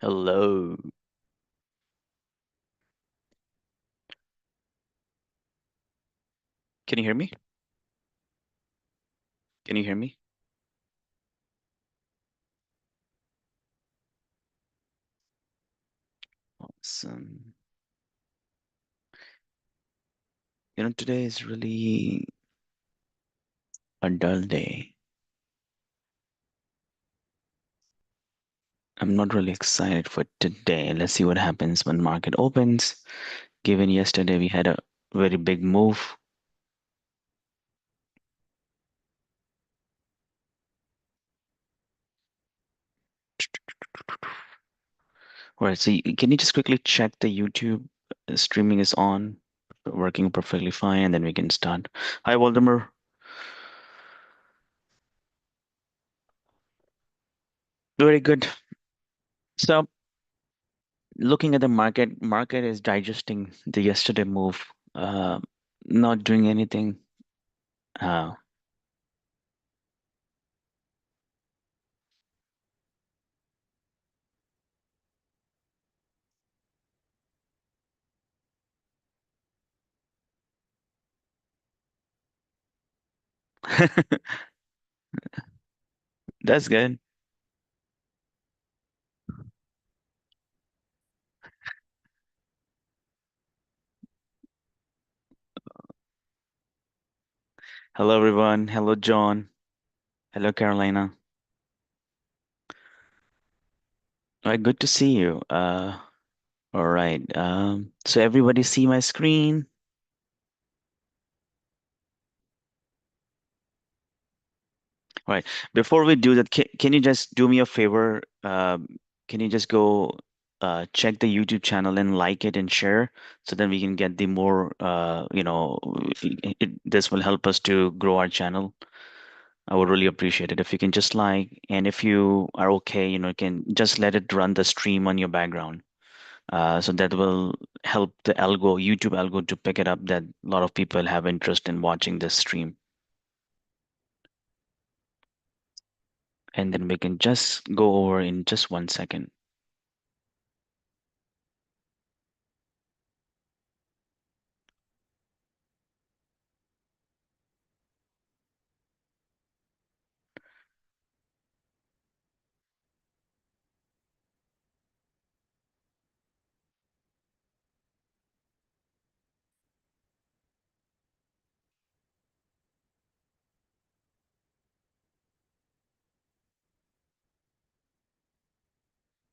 Hello. Can you hear me? Can you hear me? Awesome. Today is really a dull day. I'm not really excited for today. Let's see what happens when market opens. Given yesterday we had a very big move. All right, so can you just quickly check the YouTube streaming is on, working perfectly fine, and then we can start. Hi, Waldemar. Very good. So looking at the market is digesting the yesterday move, uh, not doing anything. Uh, That's good. Hello, everyone. Hello, John. Hello, Carolina. All right, good to see you. All right. So everybody see my screen? All right. Before we do that, can you just do me a favor? Can you just go check the YouTube channel and like it and share so then we can get the more, this will help us to grow our channel. I would really appreciate it if you can just like, and if you are okay, can just let it run the stream on your background. So that will help the YouTube algo to pick it up that a lot of people have interest in watching this stream. And then we can just go over in just 1 second.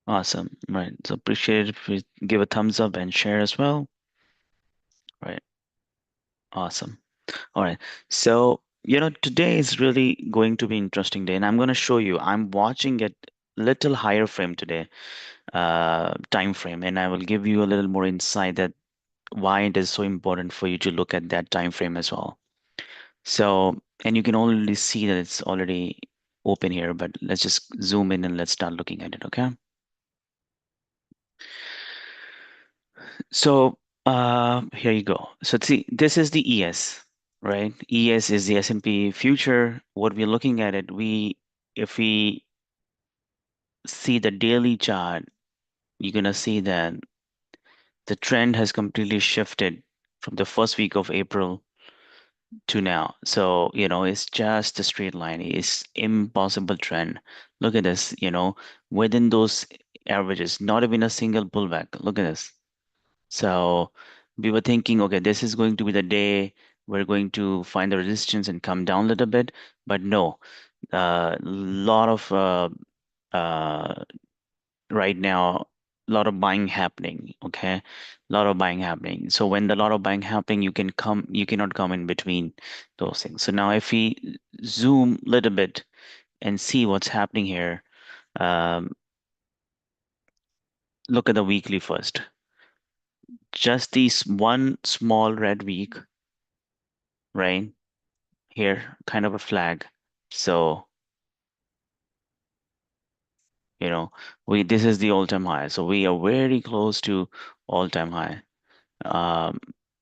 Awesome. Right. So appreciate it if you give a thumbs up and share as well. Right. Awesome. All right. So, today is really going to be interesting day, and I'm going to show you. I'm watching it little higher frame today, time frame, and I will give you a little more insight that why it is so important for you to look at that time frame as well. So, and you can already see that it's already open here, but let's just zoom in and let's start looking at it, okay? So, here you go. So see, this is the ES, right? ES is the S&P future. What we're looking at it, if we see the daily chart, you're gonna see that the trend has completely shifted from the first week of April to now. So, it's just a straight line. It's impossible trend. Look at this, within those averages, not even a single pullback. Look at this. So we were thinking, okay, this is going to be the day we're going to find the resistance and come down a little bit, but no, lot of uh, right now, a lot of buying happening. Okay, a lot of buying happening. So when the lot of buying happening, you cannot come in between those things. So now if we zoom a little bit and see what's happening here, um, look at the weekly first. Just these one small red week, right? Here, kind of a flag. So, you know, this is the all-time high. So we are very close to all-time high. Um,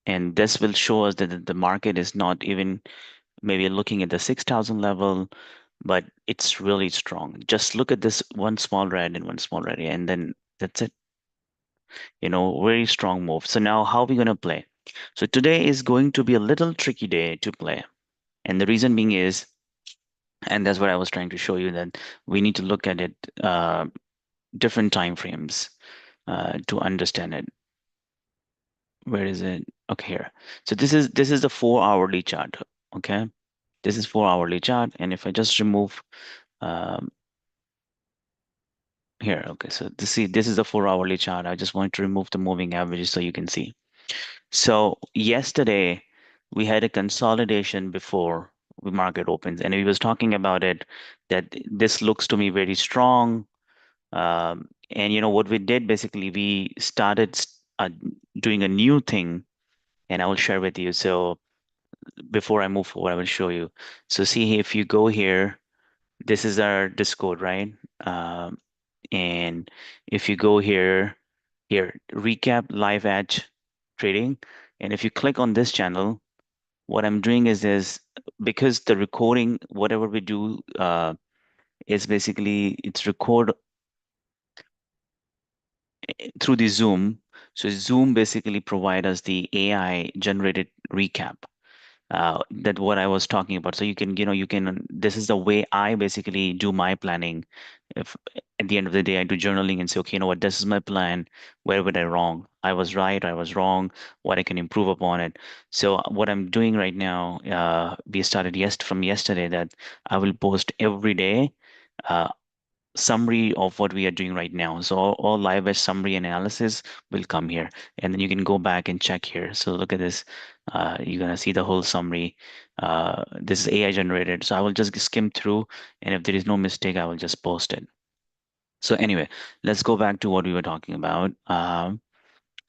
and this will show us that the market is not even maybe looking at the 6,000 level, but it's really strong. Just look at this one small red and one small red, and then That's it. Very strong move. So now how are we going to play? So today is going to be a little tricky day to play. And the reason being is, and that's what I was trying to show you, that we need to look at it different time frames to understand it. Where is it? Okay, here. So this is the 4 hourly chart. Okay, this is 4 hourly chart, and if I just remove um, here, okay. So this is the 4 hourly chart. I just want to remove the moving averages so you can see. So yesterday we had a consolidation before the market opens, and we was talking about it that this looks to me very strong. And what we did basically, we started doing a new thing, and I will share with you. So before I move forward, I will show you. So see, if you go here, this is our Discord, right? And if you go here, recap LiveEdge trading, and if you click on this channel, what I'm doing is because the recording, whatever we do, is basically it's record through the Zoom. So Zoom basically provide us the AI generated recap. That what I was talking about. So this is the way I basically do my planning. If at the end of the day I do journaling and say, okay, this is my plan. Where were I wrong? I was right, I was wrong, what I can improve upon it. So what I'm doing right now, we started from yesterday that I will post every day. Uh, Summary of what we are doing right now. So all live edge summary analysis will come here, and then you can go back and check here. So look at this. You're gonna see the whole summary. This is AI generated, so I will just skim through, and if there is no mistake, I will just post it. So anyway, let's go back to what we were talking about.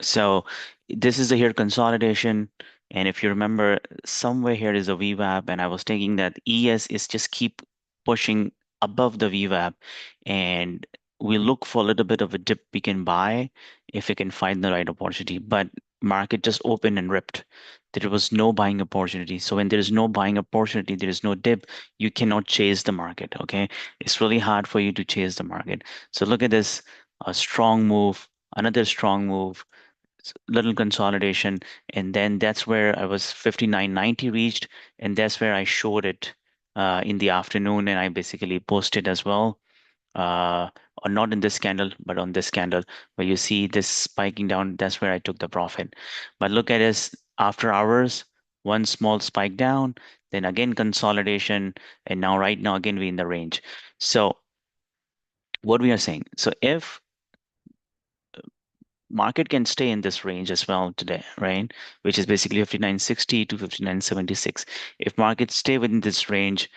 So this is the here consolidation. And if you remember, somewhere here is a VWAP, and I was thinking that ES is just keep pushing above the VWAP, and we look for a little bit of a dip we can buy if we can find the right opportunity. But market just opened and ripped. There was no buying opportunity. So when there is no buying opportunity, there is no dip, you cannot chase the market. Okay. It's really hard for you to chase the market. So look at this, a strong move, another strong move, little consolidation, and then that's where I was 59.90 reached, and that's where I showed it in the afternoon, and I basically posted as well, uh, or not in this candle, but on this candle, where you see this spiking down. That's where I took the profit. But look at this after hours, one small spike down, then again consolidation, and now right now again we in the range. So what we are saying, so if market can stay in this range as well today, right? Which is basically 59.60 to 59.76. If markets stay within this range,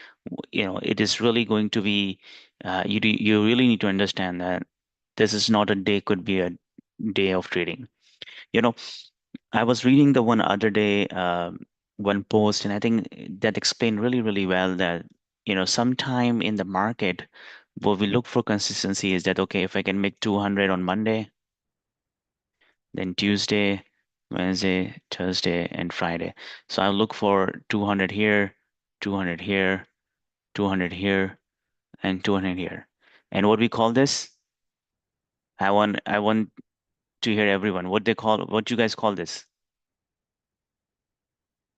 it is really going to be, you really need to understand that this is not a day, could be a day of trading. You know, I was reading the one other day, one post, and I think that explained really, really well that, sometime in the market, what we look for consistency is that, okay, if I can make 200 on Monday, then Tuesday, Wednesday, Thursday, and Friday. So I'll look for 200 here, 200 here, 200 here, and 200 here. And what we call this? I want to hear everyone. What you guys call this?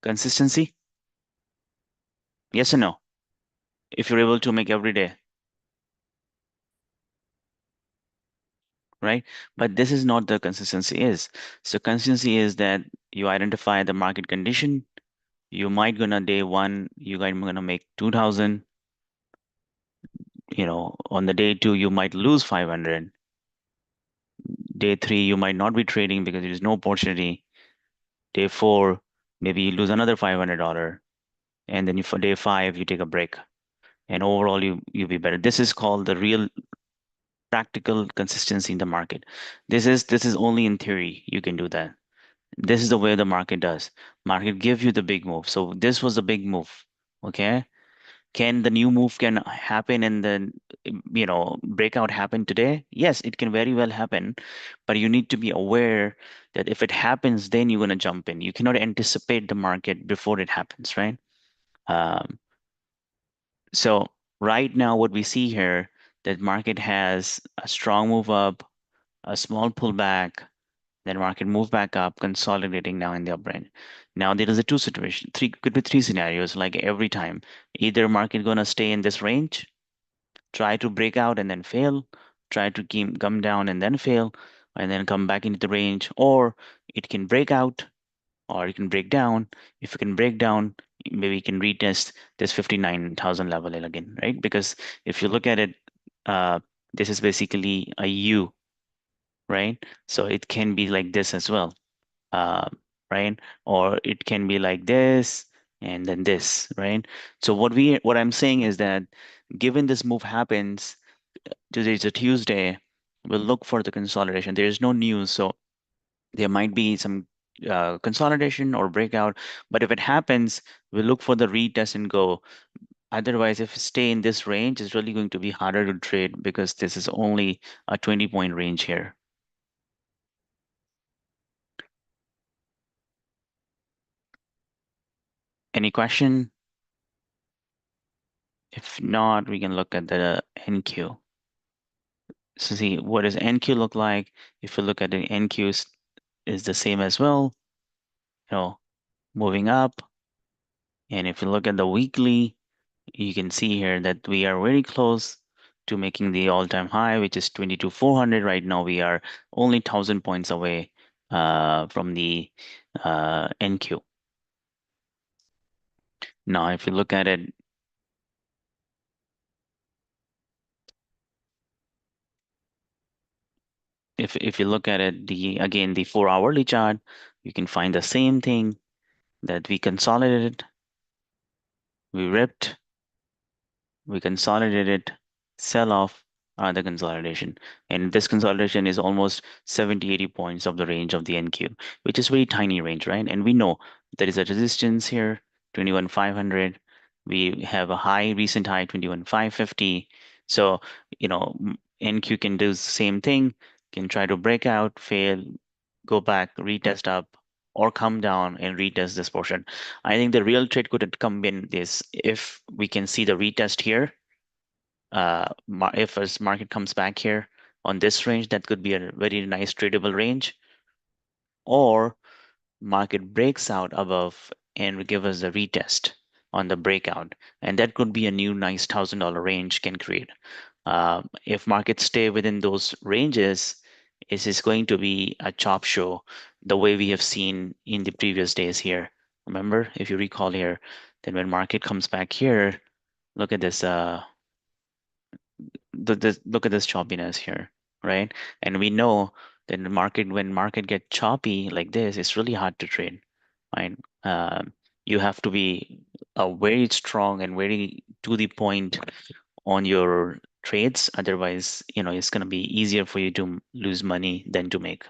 Consistency? Yes or no? If you're able to make every day, right? But this is not the consistency is. So consistency is that you identify the market condition. You might gonna day one, you guys gonna make 2,000. On the day two, you might lose 500. Day three, you might not be trading because there is no opportunity. Day four, maybe you lose another $500. And then for day five, you take a break. And overall, you'll be better. This is called the real practical consistency in the market. This is only in theory you can do that. This is the way the market does. Market gives you the big move. So this was a big move. Okay. Can the new move can happen and then breakout happen today? Yes, it can very well happen, but you need to be aware that if it happens, then you're going to jump in. You cannot anticipate the market before it happens, right? Um, so right now, what we see here, that market has a strong move up, a small pullback, then market move back up, consolidating now in the uptrend. Now there is a two situation, three could be three scenarios. Like every time, either market gonna stay in this range, try to break out and then fail, try to keep come down and then fail, and then come back into the range, or it can break out or it can break down. If it can break down, maybe you can retest this 59,000 level again, right? Because if you look at it, uh, this is basically a U, right? So it can be like this as well, uh, right? Or it can be like this and then this, right? So what I'm saying is that given this move happens, today's a Tuesday, we'll look for the consolidation. There is no news, so there might be some consolidation or breakout. But if it happens, we'll look for the retest and go. Otherwise, if you stay in this range, it's really going to be harder to trade because this is only a 20-point range here. Any question? If not, we can look at the NQ. So see, what does NQ look like? If you look at the NQ is the same as well, moving up. And if you look at the weekly, you can see here that we are very close to making the all-time high, which is 22,400. Right now, we are only 1,000 points away from the NQ. Now, if you look at it, if you look at it, the 4 hourly chart, you can find the same thing that we consolidated, we ripped, we consolidated, sell off, the consolidation. And this consolidation is almost 70, 80 points of the range of the NQ, which is very tiny range, right? And we know there is a resistance here, 21,500. We have a high, recent high, 21,550. So, NQ can do the same thing, can try to break out, fail, go back, retest up, or come down and retest this portion. I think the real trade could come in this if we can see the retest here. If this market comes back here on this range, that could be a very nice tradable range, or market breaks out above and give us a retest on the breakout, and that could be a new nice $1,000 range can create. If markets stay within those ranges, it is going to be a chop show, the way we have seen in the previous days here. Remember, if you recall here, then when market comes back here, look at this. Look at this choppiness here, right? And we know that the market, when market get choppy like this, it's really hard to trade, right? You have to be very strong and very to the point on your trades. Otherwise, it's going to be easier for you to lose money than to make.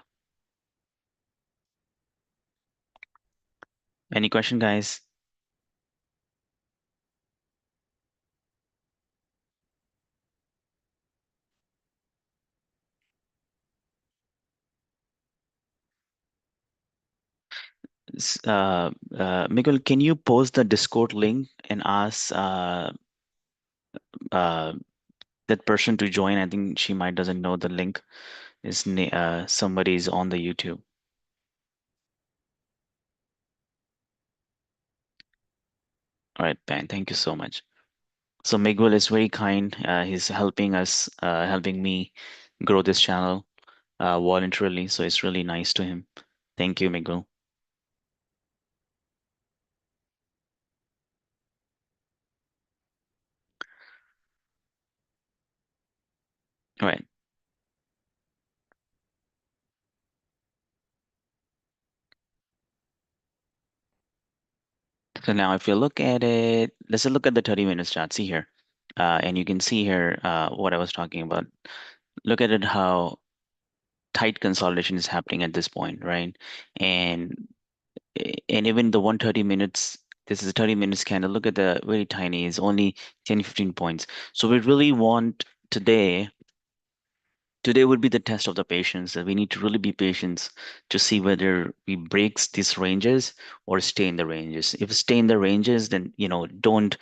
Any question, guys? Miguel, can you post the Discord link and ask uh, that person to join? I think she might doesn't know the link. Somebody's on the YouTube. All right, Ben, thank you so much. So Miguel is very kind. He's helping us, helping me grow this channel voluntarily. So it's really nice to him. Thank you, Miguel. All right. So now if you look at it, let's look at the 30 minutes chart. See here. And you can see here what I was talking about. Look at it how tight consolidation is happening at this point, right? And and even the 130 minutes, this is a 30 minutes candle. Look at the very tiny, it's only 10, 15 points. So we really want today would be the test of the patience that we need to really be patient to see whether we breaks these ranges or stay in the ranges. If we stay in the ranges, then don't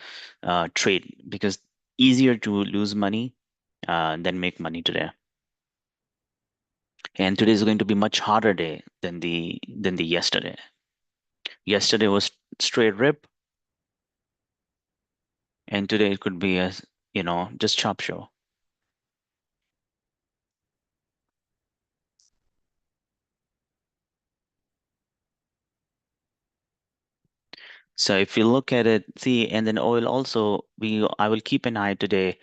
trade, because easier to lose money than make money today. And today is going to be much harder day than the yesterday. Yesterday was straight rip, and today it could be a just chop show. So if you look at it, see, and then oil also, I will keep an eye today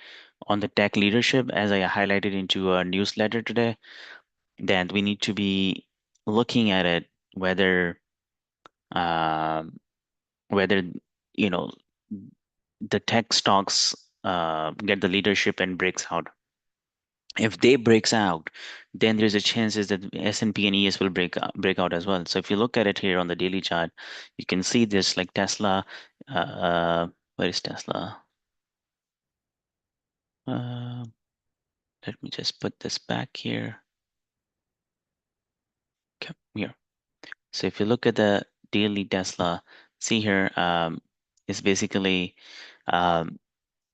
on the tech leadership as I highlighted into a newsletter today, that we need to be looking at it whether um, whether you know the tech stocks get the leadership and breaks out. If they breaks out, then there's a chances that S&P and ES will break out as well. So if you look at it here on the daily chart, you can see this like Tesla. Where is Tesla? Uh, Let me just put this back here. Okay, here. So if you look at the daily Tesla, see here, it's basically um,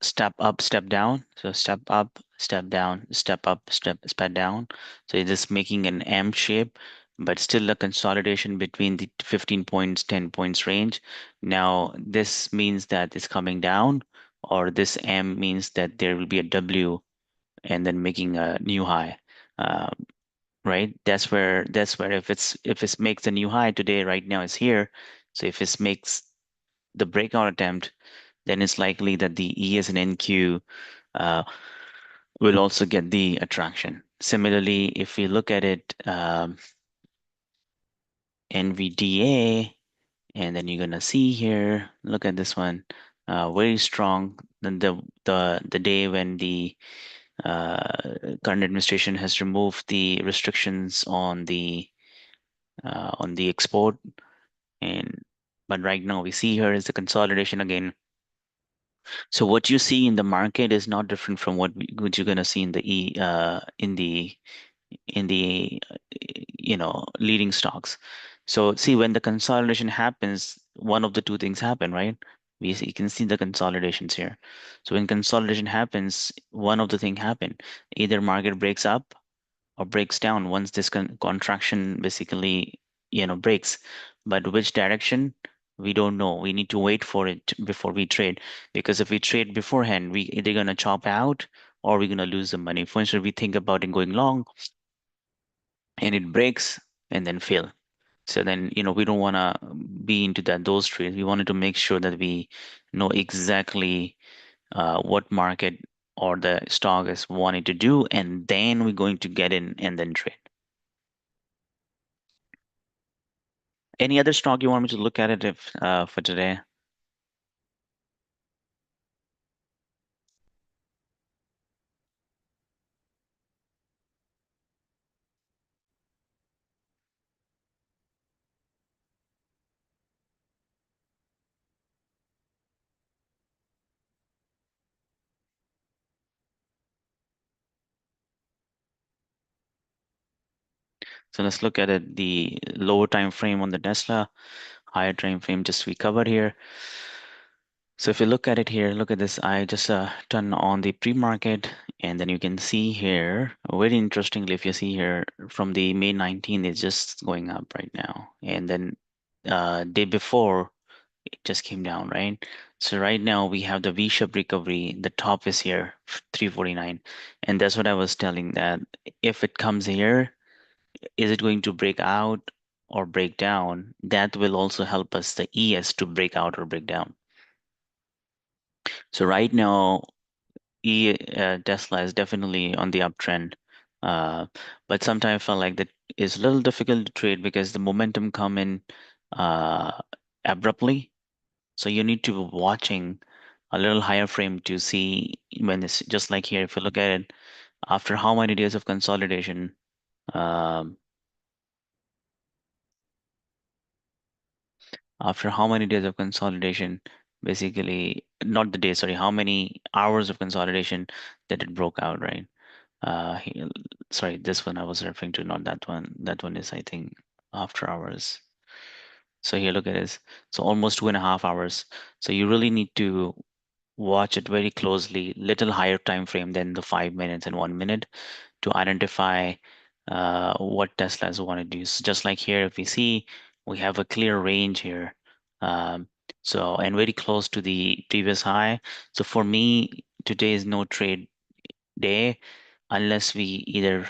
step up, step down. So step up, step down, step up, step down. So it's just making an M shape, but still a consolidation between the 15 points, 10 points range. Now, this means that it's coming down, or this M means that there will be a W and then making a new high. Uh, right? That's where if it makes a new high today, right now it's here. So if it makes the breakout attempt, then it's likely that the ES and NQ uh, will also get the attraction. Similarly, if we look at it, NVDA, and then you're gonna see here, look at this one, very strong. Then the day when the current administration has removed the restrictions on the export, and but right now we see here is the consolidation again. So what you see in the market is not different from what you're gonna see in the in the leading stocks. So see, when the consolidation happens, one of the two things happen, right? You can see the consolidations here. So when consolidation happens, one of the thing happen. Either market breaks up or breaks down once this contraction basically breaks. But which direction, we don't know. We need to wait for it before we trade, because if we trade beforehand, we either gonna chop out or we're gonna lose the money. For instance, we think about it going long and it breaks and then fail. So then, we don't want to be into those trades. We wanted to make sure that we know exactly what market or the stock is wanting to do, and then we're going to get in and then trade. Any other stock you want me to look at it if for today? So let's look at it. The lower time frame on the Tesla, higher time frame just we covered here. So if you look at it here, look at this. I just turn on the pre-market, and then you can see here, very interestingly, if you see here from the May 19th, it's just going up right now. And then day before, it just came down, right? So right now we have the V-shaped recovery. The top is here, 349. And that's what I was telling, that if it comes here, is it going to break out or break down? That will also help us, the ES, to break out or break down. So right now, Tesla is definitely on the uptrend. Uh, but sometimes I felt like that is a little difficult to trade because the momentum come in uh, abruptly. So you need to be watching a little higher frame to see when it's just like here. If you look at it, after how many days of consolidation, um, after how many days of consolidation, basically, not the day, sorry, how many hours of consolidation that it broke out, right? He, sorry, this one I was referring to, not that one. That one is, I think, after hours. So here, look at this. So almost 2.5 hours. So you really need to watch it very closely, little higher time frame than the 5 minutes and 1 minute to identify what Teslas want to do. So just like here, if we see, we have a clear range here. Um, so, and very close to the previous high. So for me, today is no trade day unless we either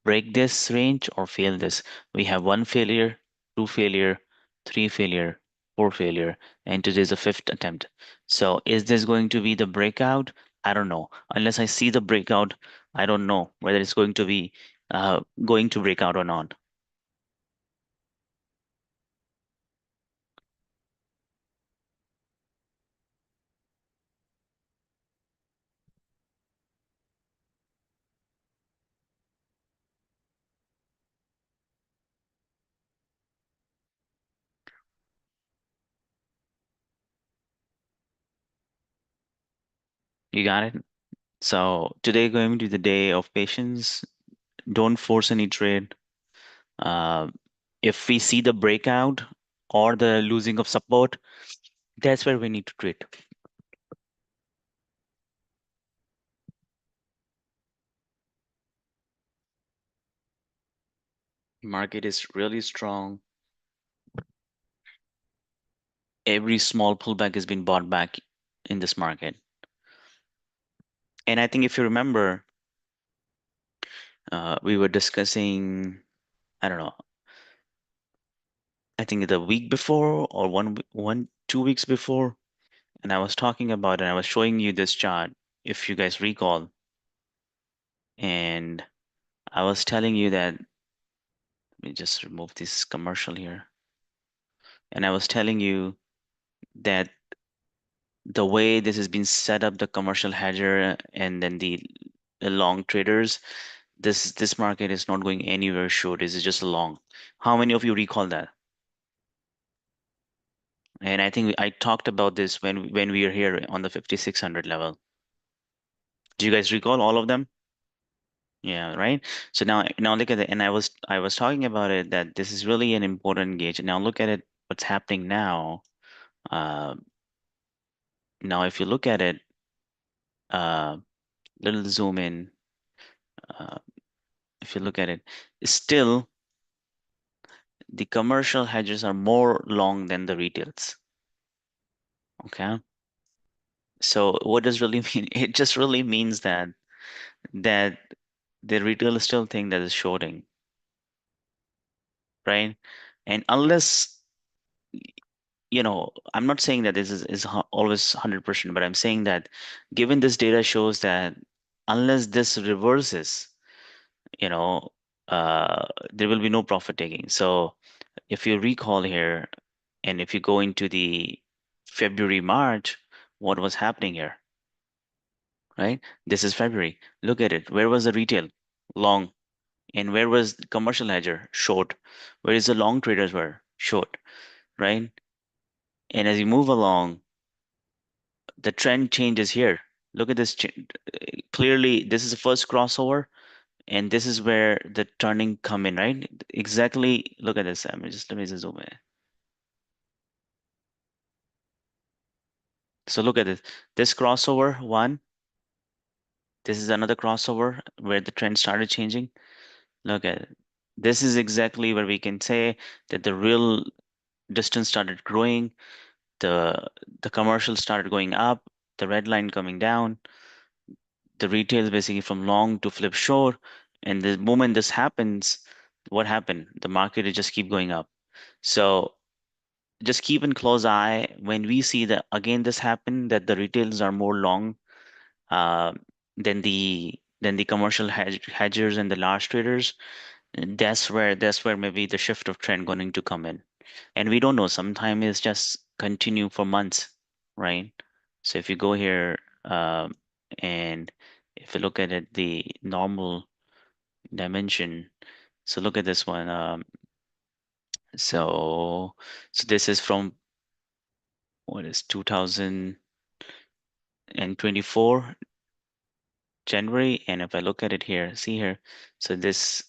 break this range or fail this. We have one failure, two failure, three failure, four failure, and today is the fifth attempt. So is this going to be the breakout? I don't know. Unless I see the breakout, I don't know whether it's going to break out or not. You got it? So today going to be the day of patience. Don't force any trade. Uh, if we see the breakout or the losing of support, that's where we need to trade. Market is really strong. Every small pullback has been bought back in this market. And I think if you remember, we were discussing, I don't know, I think the week before or 2 weeks before, and I was talking about it. I was showing you this chart, if you guys recall, and I was telling you that. Let me just remove this commercial here. And I was telling you that the way this has been set up, the commercial hedger and then the long traders, this market is not going anywhere short. It's just long. How many of you recall that? And I think I talked about this when we were here on the 5600 level. Do you guys recall all of them? Yeah, right. So now look at it, and I was talking about it that this is really an important gauge. And now look at it, what's happening now. Uh, Now if you look at it, uh, little zoom in. Uh, if you look at it, still the commercial hedges are more long than the retails. Okay. So what does really mean? It just really means that the retail still think that is shorting, right? And unless, I'm not saying that this is always 100%, but I'm saying that given this data shows that unless this reverses, you know, there will be no profit taking. So if you recall here, and if you go into the February, March, what was happening here, right? This is February. Look at it. Where was the retail? Long. And where was the commercial hedger? Short. Where is the long traders were? Short, right? And as you move along, the trend changes here. Look at this. Clearly, this is the first crossover, and this is where the turning come in, right? Exactly. Look at this. Let me just zoom in. So look at this. This crossover one. This is another crossover where the trend started changing. Look at it. This is exactly where we can say that the real distance started growing, the the commercial started going up, the red line coming down, the retail is basically from long to flip short. And the moment this happens, what happened? The market will just keep going up. So just keep in close eye when we see that again this happen, that the retails are more long uh, than the commercial hedgers and the large traders. And that's where maybe the shift of trend going to come in. And we don't know. Sometimes it's just continue for months, right? So if you go here and if you look at it, the normal dimension. So look at this one. So so this is from what is 2024 January, and if I look at it here, see here, so this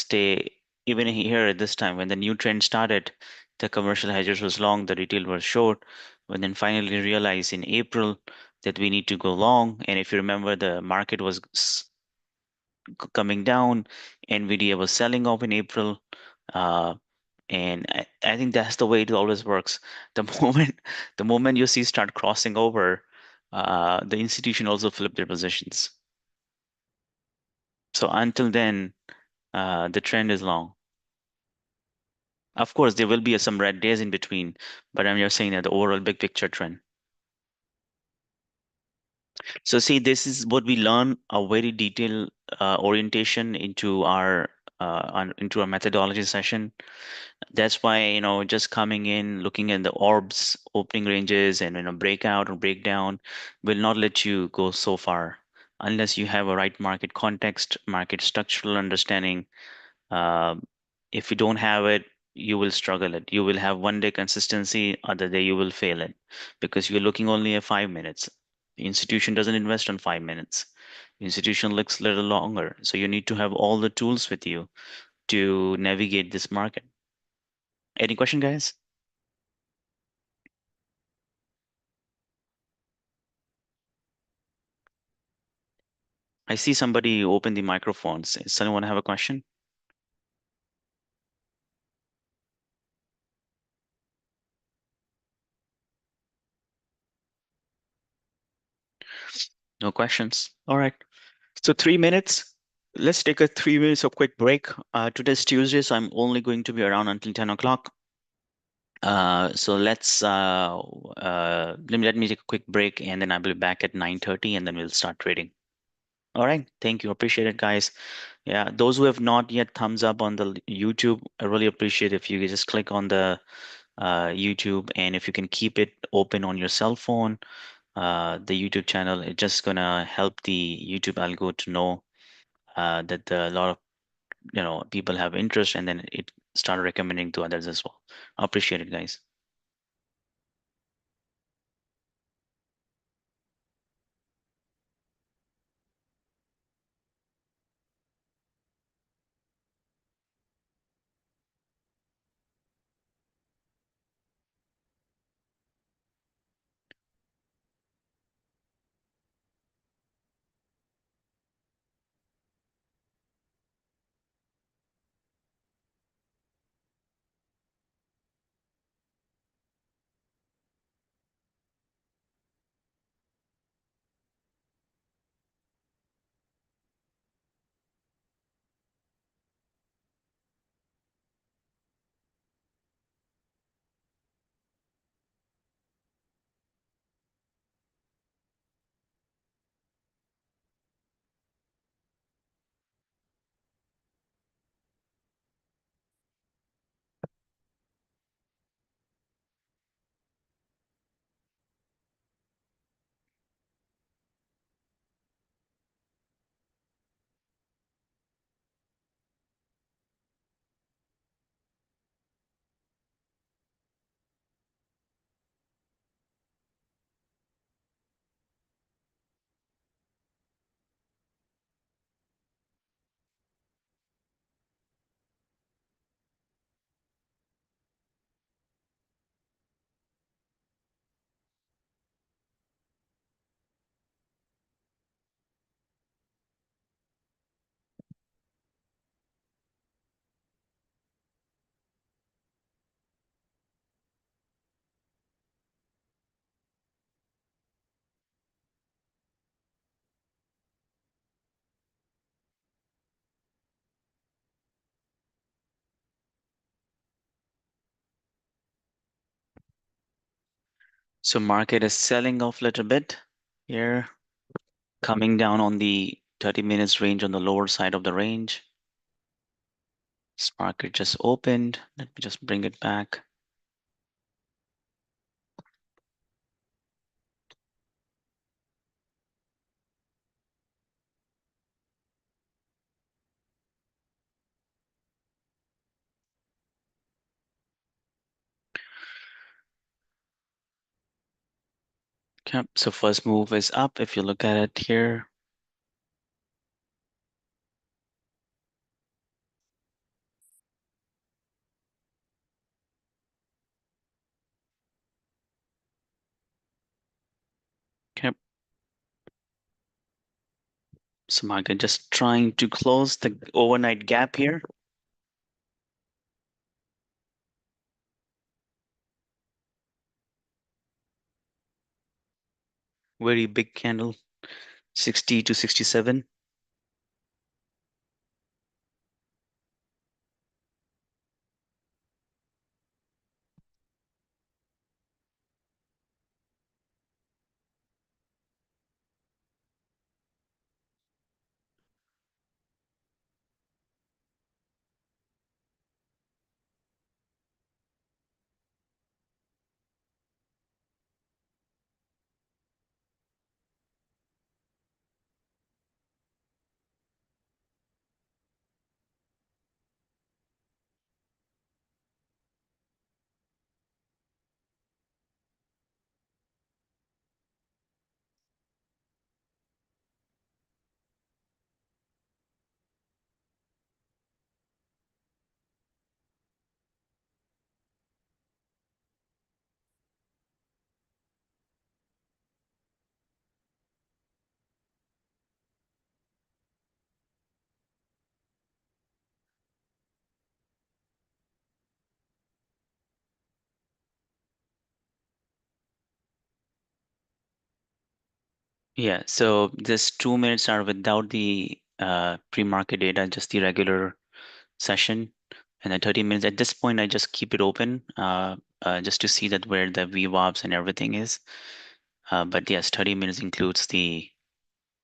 day, even here at this time when the new trend started, the commercial hedgers was long, the retail was short, but then finally realized in April that we need to go long. And if you remember, the market was coming down. Nvidia was selling off in April. Uh, and I think that's the way it always works. The moment you see start crossing over, the institution also flip their positions. So until then, the trend is long. Of course, there will be some red days in between, but I'm just saying that the overall big picture trend. So see, this is what we learn a very detailed orientation into our methodology session. That's why, just coming in, looking at the orbs, opening ranges, and breakout or breakdown will not let you go so far unless you have a right market context, market structural understanding. Um, if you don't have it, you will struggle it. You will have one day consistency, other day you will fail it because you're looking only at 5 minutes. The institution doesn't invest on 5 minutes. The institution looks a little longer. So you need to have all the tools with you to navigate this market. Any question, guys? I see somebody open the microphones. Does anyone have a question? No questions. All right. So 3 minutes. Let's take a 3 minutes of quick break. Today's Tuesday, so I'm only going to be around until 10 o'clock. So let me take a quick break and then I'll be back at 9:30 and then we'll start trading. All right. Thank you. Appreciate it, guys. Yeah, those who have not yet thumbs up on the YouTube, I really appreciate if you could just click on the YouTube, and if you can keep it open on your cell phone, the YouTube channel, it's just gonna help the YouTube algo to know that a lot of people have interest, and then it start recommending to others as well. I appreciate it, guys. So market is selling off a little bit here, coming down on the 30 minutes range on the lower side of the range. This market just opened. Let me just bring it back. Okay, so first move is up. If you look at it here, okay, So market just trying to close the overnight gap here. Very big candle, 60 to 67. Yeah, so this 2 minutes are without the pre-market data, just the regular session. And then 30 minutes, at this point, I just keep it open just to see that where the VWAPs and everything is. But yes, 30 minutes includes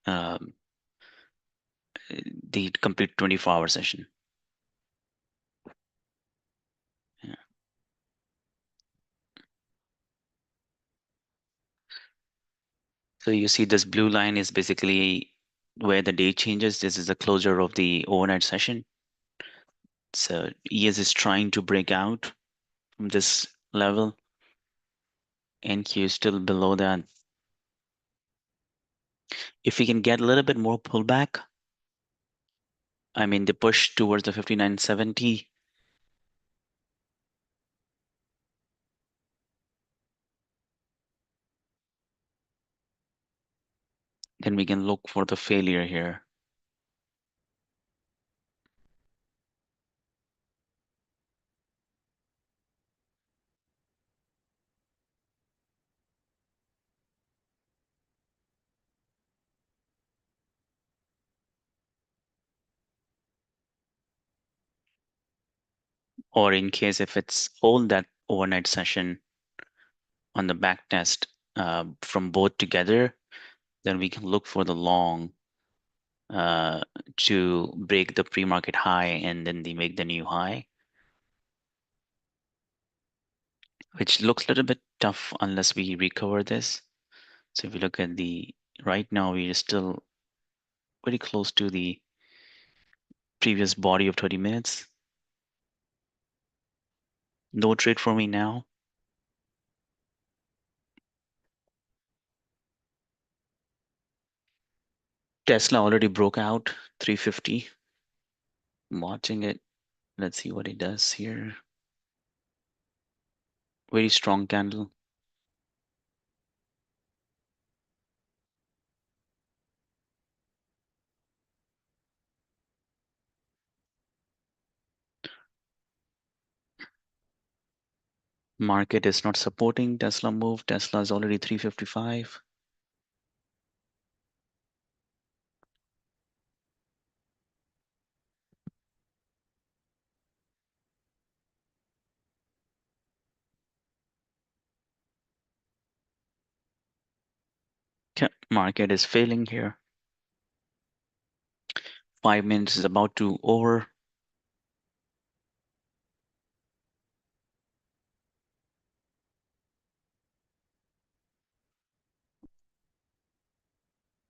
um, the complete 24-hour session. Yeah. So you see this blue line is basically where the day changes. This is the closure of the overnight session. So ES is trying to break out from this level, and Q is still below that. If we can get a little bit more pullback, I mean the push towards the 59.70, then we can look for the failure here. Or in case if it's hold that overnight session on the back test from both together, then we can look for the long uh, to break the pre-market high and then they make the new high, which looks a little bit tough unless we recover this. So if you look at the right now, we are still very close to the previous body of 30 minutes. No trade for me now. Tesla already broke out 350. I'm watching it. Let's see what it does here. Very strong candle. Market is not supporting Tesla move. Tesla is already 355. Okay, market is failing here. 5 minutes is about to over.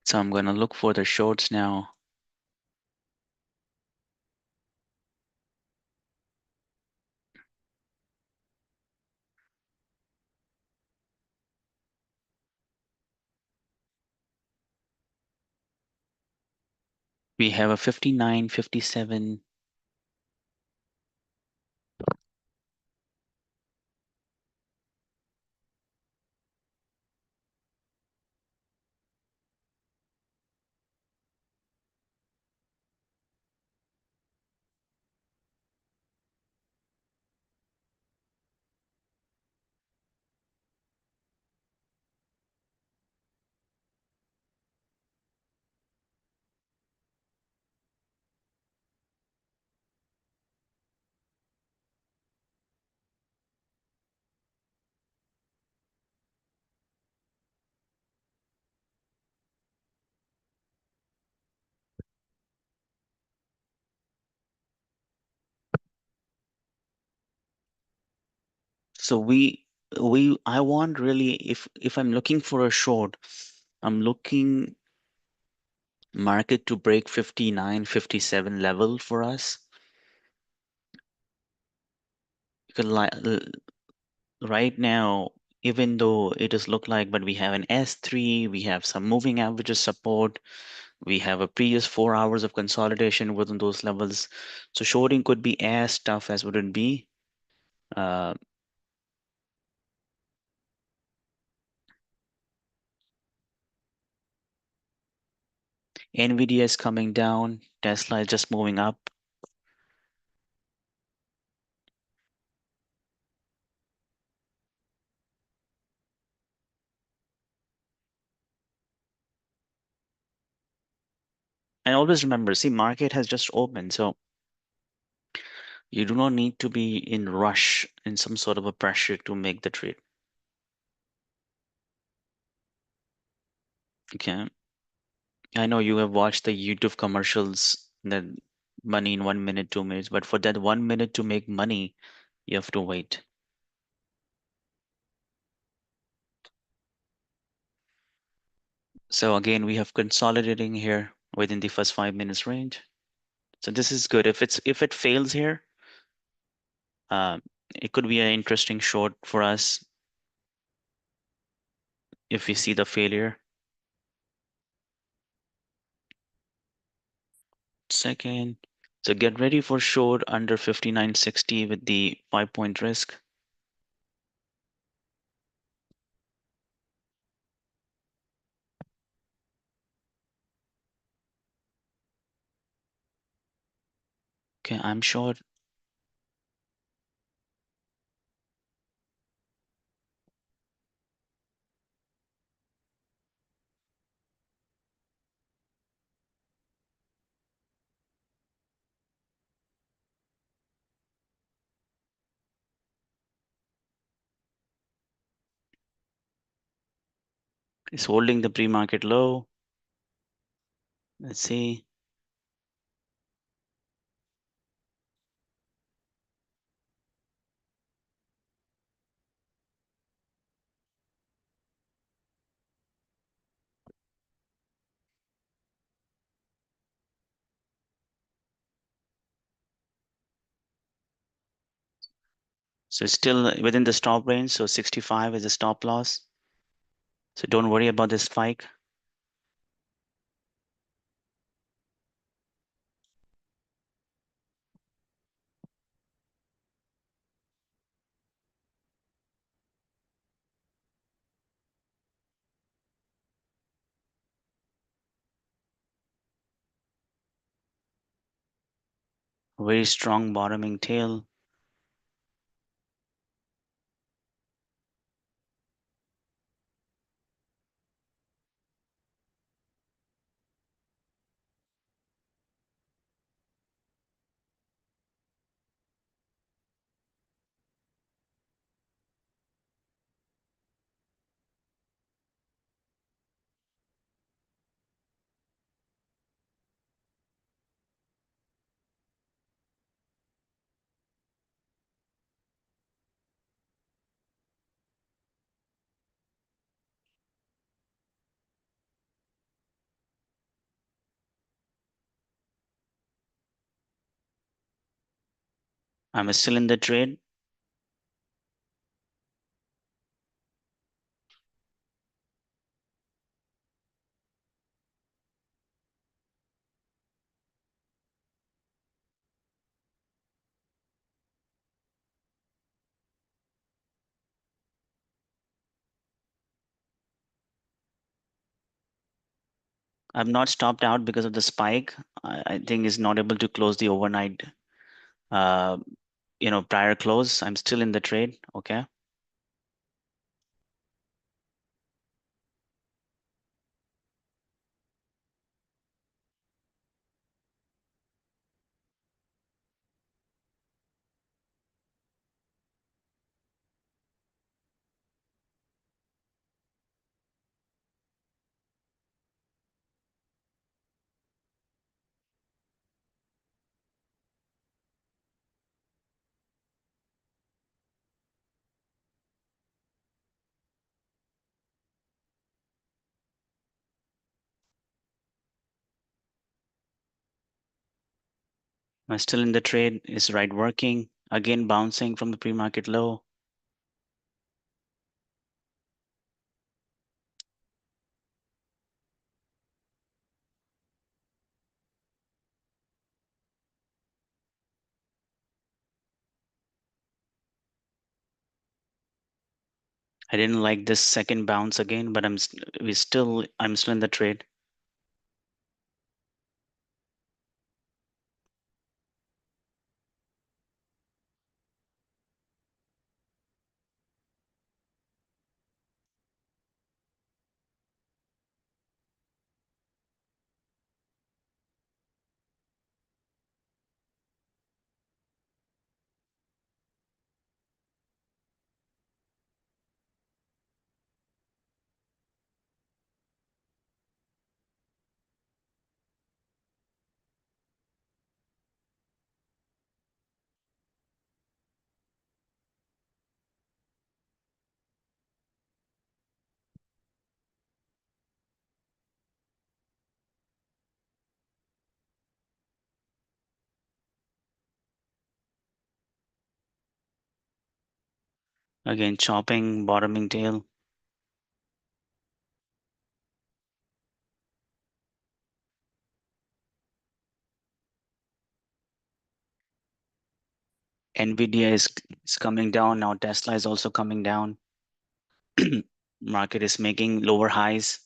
So I'm gonna look for the shorts now. We have a 59, 57. So I want really, if I'm looking for a short, I'm looking market to break 59, 57 level for us. Because right now, even though it does look like, but we have an S3, we have some moving averages support, we have a previous 4 hours of consolidation within those levels. So shorting could be as tough as would it be. Uh, Nvidia is coming down, Tesla is just moving up. And always remember, see, market has just opened, so you do not need to be in rush in some sort of a pressure to make the trade. Okay. I know you have watched the YouTube commercials that money in 1 minute, 2 minutes, but for that 1 minute to make money, you have to wait. So again, we have consolidating here within the first 5 minutes range. So this is good. If it fails here, uh, it could be an interesting short for us if we see the failure. Second, so get ready for short under 59.60 with the 5-point risk. Okay, I'm short. It's holding the pre-market low. Let's see. So it's still within the stop range. So 65 is a stop loss. So don't worry about this spike. Very strong bottoming tail. I'm still in the trade. I've not stopped out because of the spike. I think is not able to close the overnight, uh, prior close. I'm still in the trade. Okay. Am I still in the trade? Is right working? Again, bouncing from the pre-market low. I didn't like this second bounce again, but I'm still in the trade. Again, chopping, bottoming tail. Nvidia is coming down now. Tesla is also coming down. Market is making lower highs.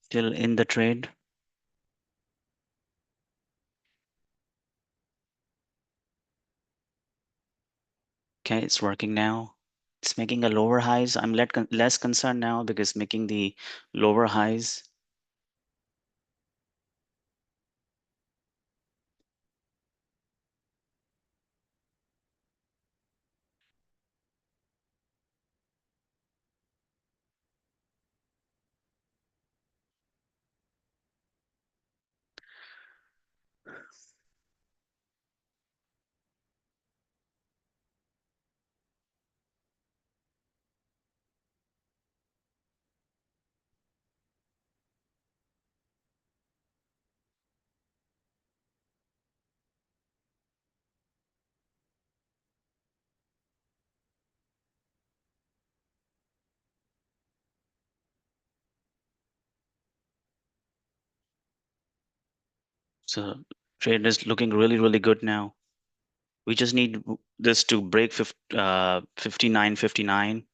Still in the trade. Okay, it's working now. It's making a lower highs. I'm less concerned now because making the lower highs. So trade is looking really, really good now. We just need this to break 59.59.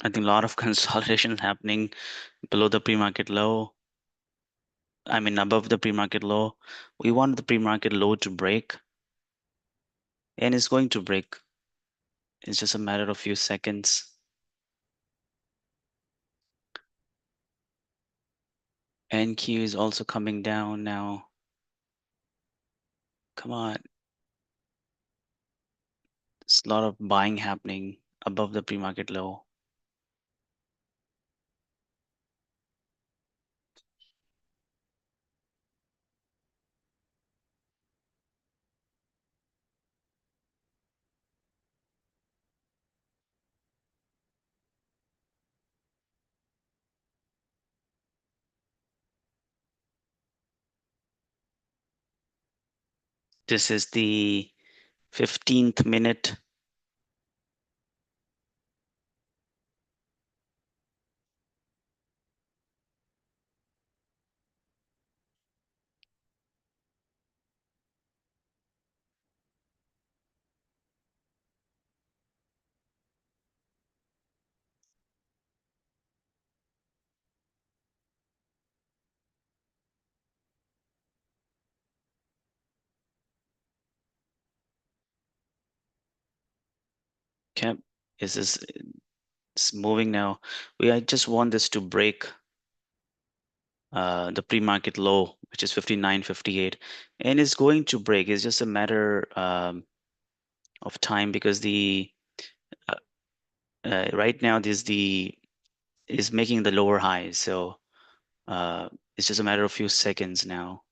I think a lot of consolidation happening below the pre-market low. I mean, above the pre-market low. We want the pre-market low to break, and it's going to break. It's just a matter of few seconds. NQ is also coming down now. Come on. There's a lot of buying happening above the pre-market low. This is the 15th minute. Is this it's moving now? I just want this to break the pre-market low, which is 59.58, and it's going to break. It's just a matter of time because the uh, right now this the is making the lower highs, so it's just a matter of few seconds now.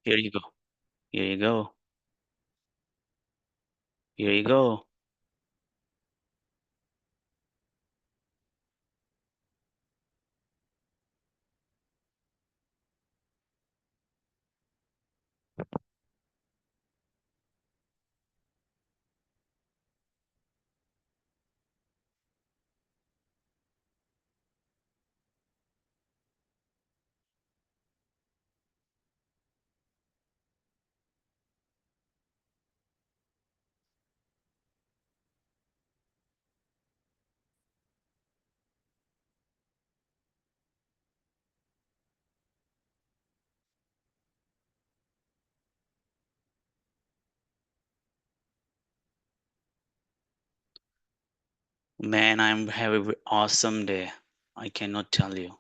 Here you go. Here you go. Here you go. Man, I'm having an awesome day. I cannot tell you.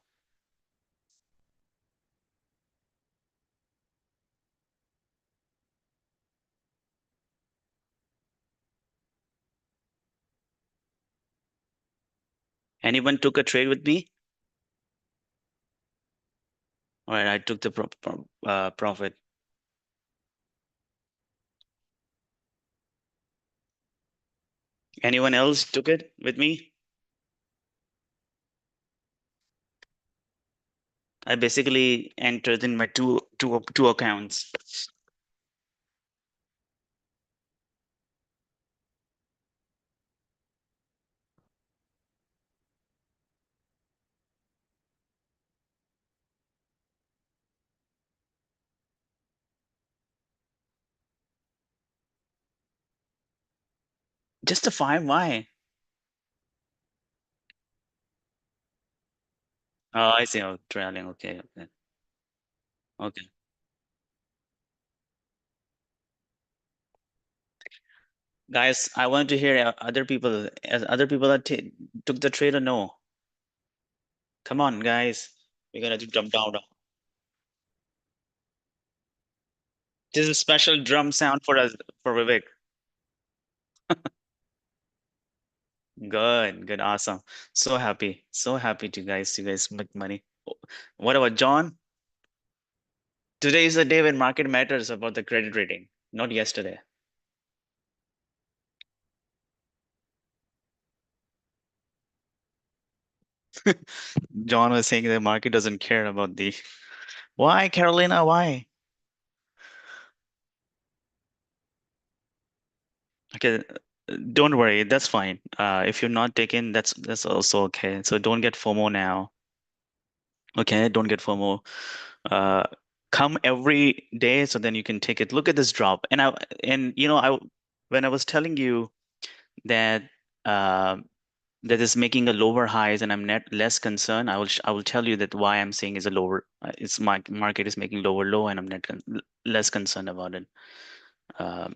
Anyone took a trade with me? All right, I took the profit. Anyone else took it with me? I basically entered in my two accounts. Just a five? Why? Oh, I see. Oh, trailing. Okay, okay, okay. Guys, I wanted to hear other people, as other people that took the trade or no. Come on, guys. We're gonna do jump down. This is a special drum sound for us for Vivek. Good, good, awesome. So happy, so happy to you guys make money. What about John? Today is the day when market matters about the credit rating, not yesterday. John was saying the market doesn't care about the why, Carolina, why? Okay, don't worry, that's fine. If you're not taking, that's also okay. So don't get FOMO now. Okay, don't get FOMO. Uh, come every day so then you can take it. Look at this drop. And I when I was telling you that uh, that is making a lower highs and I'm net less concerned, I will tell you that why I'm saying is a lower it's my market is making lower low and I'm less concerned about it. Um,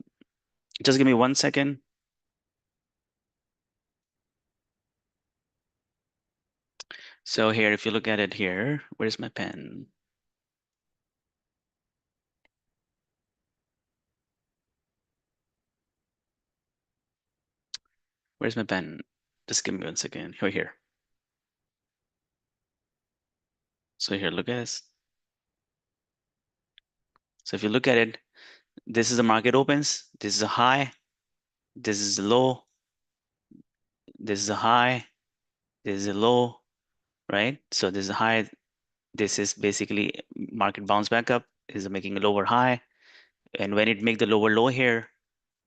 just give me 1 second. So here, if you look at it here, where's my pen? Where's my pen? Just give me 1 second. Here. So here, look at this. So if you look at it, this is the market opens. This is a high. This is a low. This is a high. This is a low, right? So this is a high. This is basically market bounce back up. Is making a lower high. And when it make the lower low here,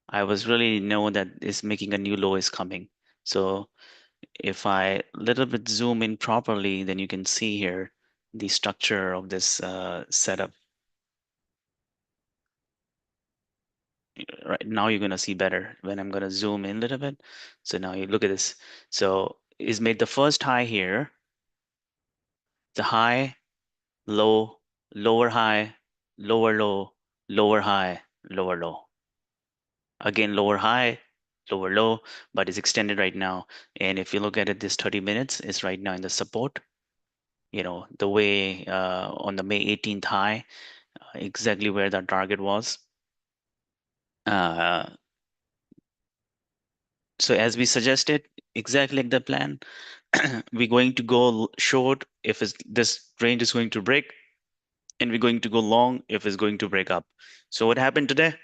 I was really know that it's making a new low is coming. So if I little bit zoom in properly, then you can see here the structure of this setup. right now you're gonna see better when I'm gonna zoom in a little bit. So now you look at this. So it's made the first high here, the high, low, lower high, lower low, lower high, lower low. Again, lower high, lower low, but it's extended right now. And if you look at it, this 30 minutes is right now in the support. The way on the May 18th high, exactly where that target was. Uh, so as we suggested, exactly like the plan, we're going to go short if this range is going to break, and we're going to go long if it's going to break up. So what happened today?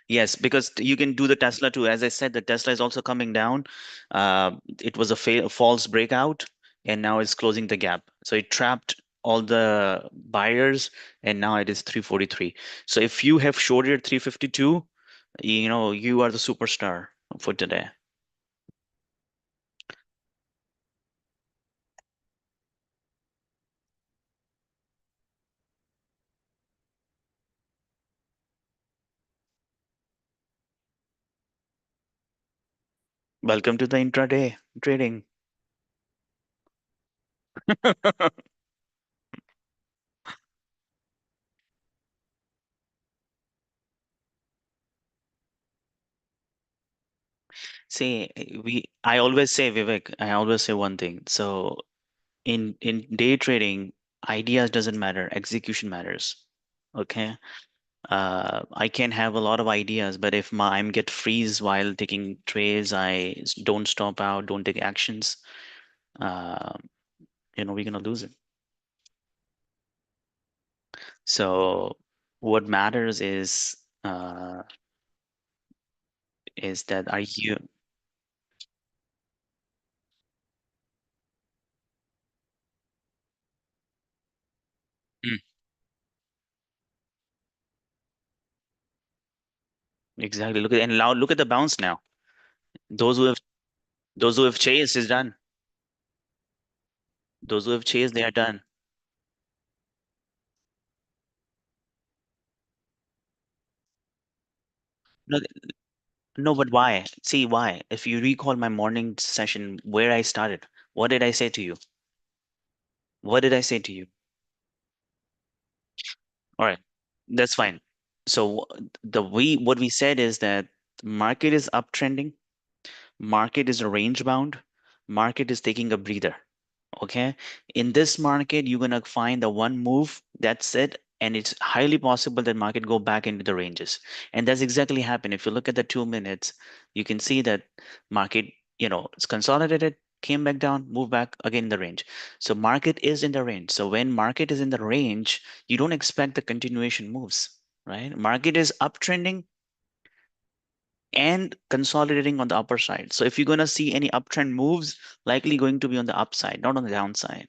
Yes, because you can do the Tesla too. As I said, the Tesla is also coming down. It was a false breakout, and now it's closing the gap. So it trapped all the buyers, and now it is 343. So if you have shorted 352, you are the superstar for today. Welcome to the intraday trading. See, I always say, Vivek, I always say one thing. So in day trading, ideas doesn't matter, execution matters. Okay. I can have a lot of ideas, but if I'm get freeze while taking trades, don't stop out, don't take actions, uh, we're gonna lose it. So what matters is that are you Mm, exactly look at and now look at the bounce now. Those who have those who have chased is done. Those who have chased, they are done. No, no, but why? See why? If you recall my morning session where I started, what did I say to you? What did I say to you? All right, that's fine. So what we said is that the market is uptrending, market is range bound, market is taking a breather. Okay. In this market, you're gonna find the one move, that's it, and it's highly possible that market go back into the ranges. And that's exactly happened. If you look at the 2 minutes, you can see that market, it's consolidated, came back down, moved back again in the range. So market is in the range. So when market is in the range, you don't expect the continuation moves, right? Market is uptrending and consolidating on the upper side. So if you're gonna see any uptrend moves, likely going to be on the upside, not on the downside.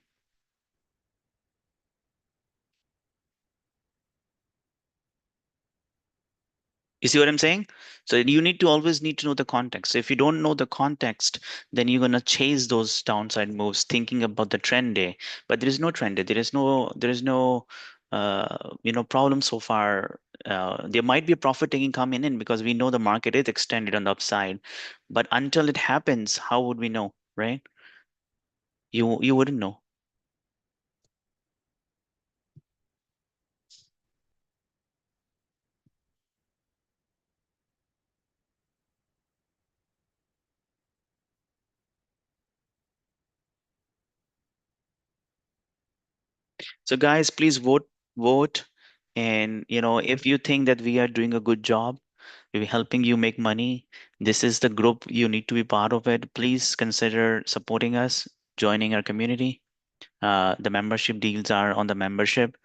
You see what I'm saying? So you need to know the context. So if you don't know the context, then you're gonna chase those downside moves, thinking about the trend day. But there is no trend day. There is no problem so far. There might be a profit taking coming in because we know the market is extended on the upside. But until it happens, how would we know, right? You wouldn't know. So guys, please vote. And if you think that we are doing a good job, we're helping you make money, this is the group you need to be part of it. Please consider supporting us, joining our community. The membership deals are on the membership.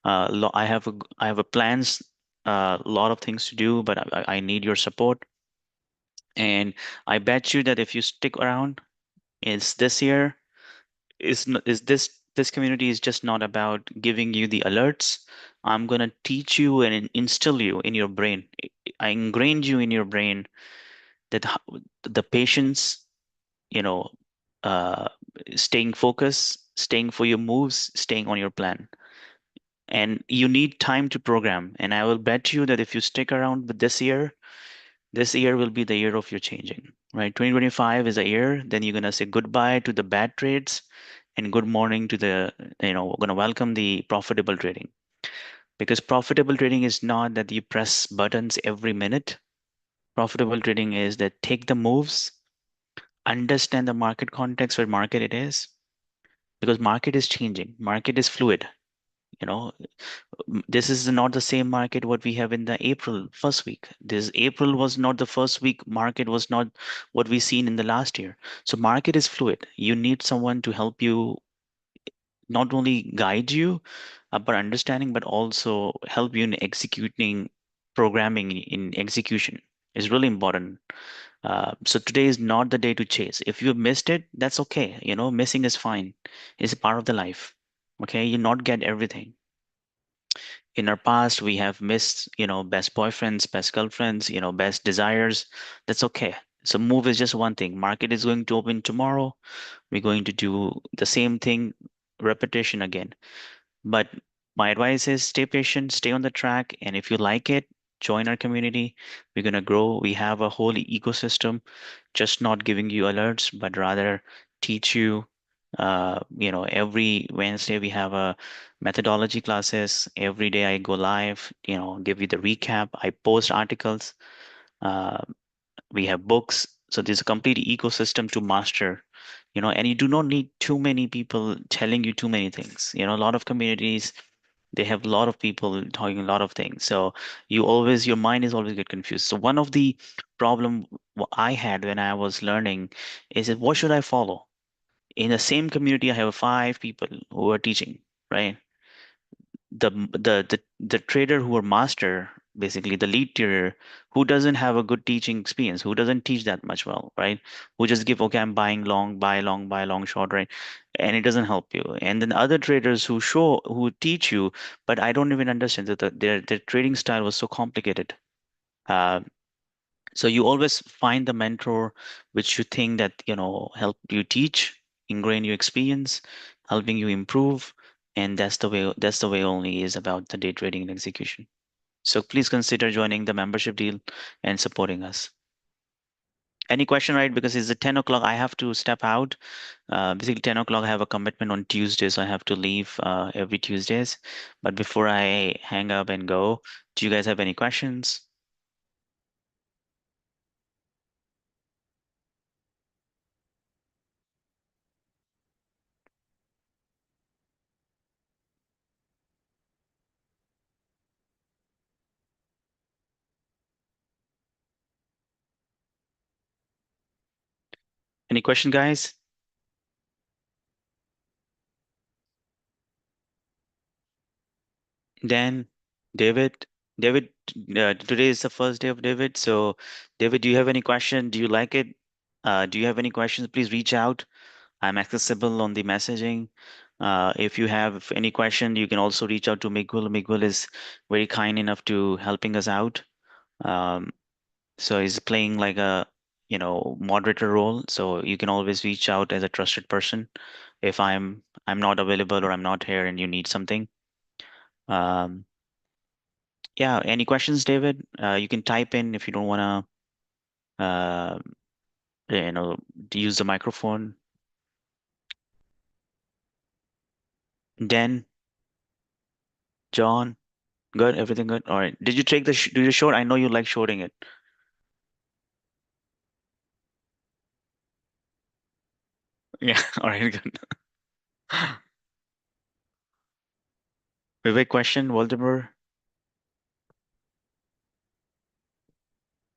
I have a plans, a lot of things to do, but I need your support. And I bet you that if you stick around, it's this year is this community is just not about giving you the alerts. I'm going to teach you and instill you in your brain. I ingrained you in your brain that the patience, you know uh, staying focused, staying for your moves, staying on your plan. and you need time to program. And I will bet you that if you stick around with this year will be the year of your changing, right? 2025 is a year, then you're gonna say goodbye to the bad trades and good morning to the, we're gonna welcome the profitable trading. Because profitable trading is not that you press buttons every minute. Profitable trading is that take the moves, understand the market context where market it is, because market is changing, market is fluid. You know, this is not the same market what we have in the April first week. This April was not the first week. Market was not what we seen in the last year. So market is fluid. You need someone to help you, not only guide you, but understanding, but also help you in executing, programming in execution is really important. So today is not the day to chase. If you missed it, that's okay. Missing is fine. It's a part of the life. Okay, you not get everything. In our past, we have missed, best boyfriends, best girlfriends, best desires. That's okay. So move is just one thing. Market is going to open tomorrow. We're going to do the same thing, repetition again. But my advice is stay patient, stay on the track, and if you like it, join our community. We're gonna grow. We have a whole ecosystem, just not giving you alerts, but rather teach you. Every Wednesday we have a methodology classes. Every day I go live, give you the recap. I post articles. Uh, we have books. So there's a complete ecosystem to master, and you do not need too many people telling you too many things. A lot of communities, they have a lot of people talking a lot of things. So your mind is always get confused. So one of the problem I had when I was learning is that what should I follow? In the same community, I have five people who are teaching, right? The trader who are master, basically the lead trader, who doesn't have a good teaching experience, who doesn't teach that much well, right? Who just give, okay, I'm buying long, buy long, buy long, short, right? And it doesn't help you. And then other traders who teach you, but I don't even understand that their trading style was so complicated. Uh, so you always find the mentor which you think that, help you teach, ingrain your experience, helping you improve. And that's the way only is about the day trading and execution. So please consider joining the membership deal and supporting us. Any question, right? Because it's at 10 o'clock. I have to step out. Basically, 10 o'clock, I have a commitment on Tuesdays. So I have to leave every Tuesdays. But before I hang up and go, do you guys have any questions? Any question, guys? Dan, David, David, today is the first day of David. So, David, do you have any question? Do you like it? Do you have any questions? Please reach out. I'm accessible on the messaging. If you have any question, you can also reach out to Miguel. Miguel is very kind enough to helping us out. Um, so he's playing like a, moderator role. So you can always reach out as a trusted person if I'm not available or I'm not here and you need something. Um, Yeah, any questions, David? You can type in if you don't want to, you know, use the microphone. Dan, John, good, everything good. All right. Did you take do the short? I know you like shorting it. Yeah. All right. Good. Vivek, question, Waldemar,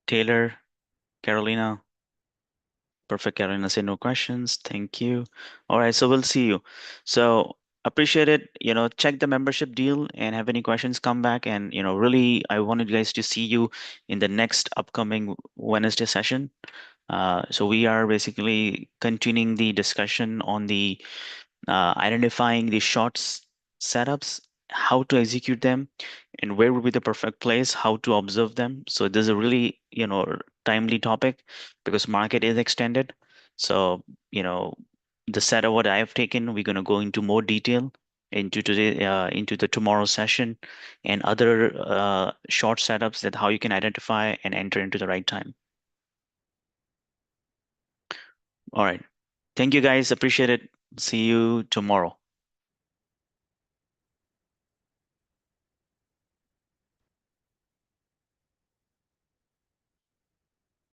Taylor, Carolina. Perfect, Carolina. Say no questions. Thank you. All right. So we'll see you. So appreciate it. Check the membership deal and have any questions, come back. And, really, I wanted you guys to see you in the next upcoming Wednesday session. So we are basically continuing the discussion on the identifying the shots setups, how to execute them, and where would be the perfect place, how to observe them. So this is a really, timely topic because market is extended. So, the setup what I have taken, we're going to go into more detail into the tomorrow session, and other short setups that how you can identify and enter into the right time. All right. Thank you guys. Appreciate it. See you tomorrow.